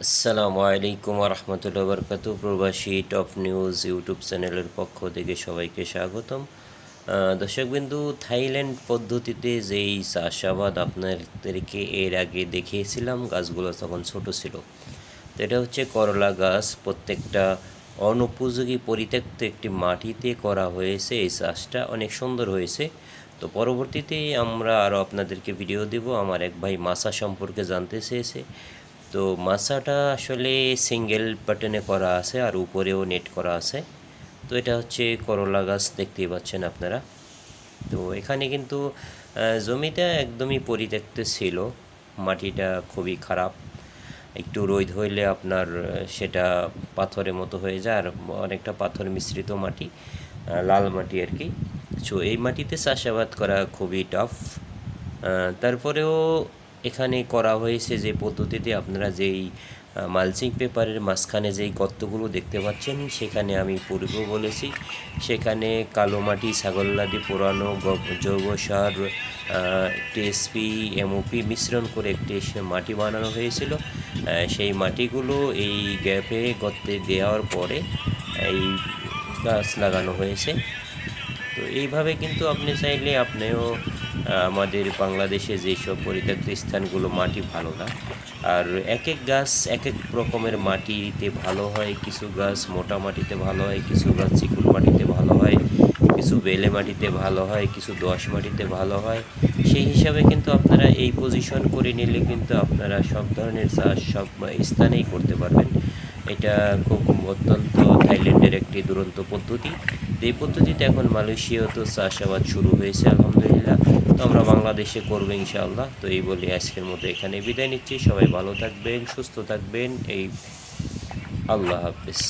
আসসালামু আলাইকুম রহমতুল্লাহ বরকাতু। প্রবাসী টপ নিউজ ইউটিউব চ্যানেলের পক্ষ থেকে সবাইকে স্বাগতম। দর্শকবিন্দু, থাইল্যান্ড পদ্ধতিতে যেই চাষাবাদ আপনাদেরকে এর আগে দেখিয়েছিলাম, গাছগুলো তখন ছোট ছিল। তো এটা হচ্ছে করলা গাছ, প্রত্যেকটা অনুপযোগী পরিত্যক্ত একটি মাটিতে করা হয়েছে। এই চাষটা অনেক সুন্দর হয়েছে। তো পরবর্তীতে আমরা আরও আপনাদেরকে ভিডিও দেব। আমার এক ভাই মাছা সম্পর্কে জানতে চেয়েছে। তো মাছাটা আসলে সিঙ্গেল প্যাটার্নে করা আছে আর উপরেও নেট করা আছে। তো এটা হচ্ছে করলা গাছ, দেখতেই পাচ্ছেন আপনারা। তো এখানে কিন্তু জমিটা একদমই পরিত্যক্ত ছিল, মাটিটা খুবই খারাপ। একটু রোদ হইলে আপনার সেটা পাথরের মতো হয়ে যায়, আর অনেকটা পাথর মিশ্রিত মাটি, লাল মাটি আর কি। সো এই মাটিতে চাষাবাদ করা খুবই টাফ। তারপরেও এখানে করা হয়েছে যে পদ্ধতিতে, আপনারা যেই মালচিং পেপারের মাঝখানে যেই গর্তগুলো দেখতে পাচ্ছেন, সেখানে আমি পূর্বেও বলেছি, সেখানে কালো মাটি, ছাগলনাদি পোড়ানো, জৈব সার, টিএসপি, এমওপি মিশ্রণ করে একটি মাটি বানানো হয়েছিল। সেই মাটিগুলো এই গ্যাপে গর্তে দেওয়ার পরে এই গাছ লাগানো হয়েছে। তো এইভাবে কিন্তু আপনি চাইলে আপনিও আমাদের বাংলাদেশে যেসব পরিত্যক্ত স্থানগুলো মাটি ভালো না, আর এক এক গাছ এক এক রকমের মাটিতে ভালো হয়। কিছু গাছ মোটা মাটিতে ভালো হয়, কিছু গাছ চিকুন মাটিতে ভালো হয়, কিছু বেলে মাটিতে ভালো হয়, কিছু দোআঁশ মাটিতে ভালো হয়। সেই হিসাবে কিন্তু আপনারা এই পজিশন করে নিলে কিন্তু আপনারা সব ধরনের চাষ সব স্থানেই করতে পারবেন। এটা খুব অত্যন্ত থাইল্যান্ডের একটি দুরন্ত পদ্ধতি। এই পদ্ধতিতে এখন মালয়েশিয়াতেও চাষাবাদ শুরু হয়েছে আলহামদুলিল্লাহ। তো আমরা বাংলাদেশে করবো ইনশাআল্লাহ। তো এই বলে আজকের মতো এখানে বিদায় নিচ্ছি। সবাই ভালো থাকবেন, সুস্থ থাকবেন। আল্লাহ হাফেজ।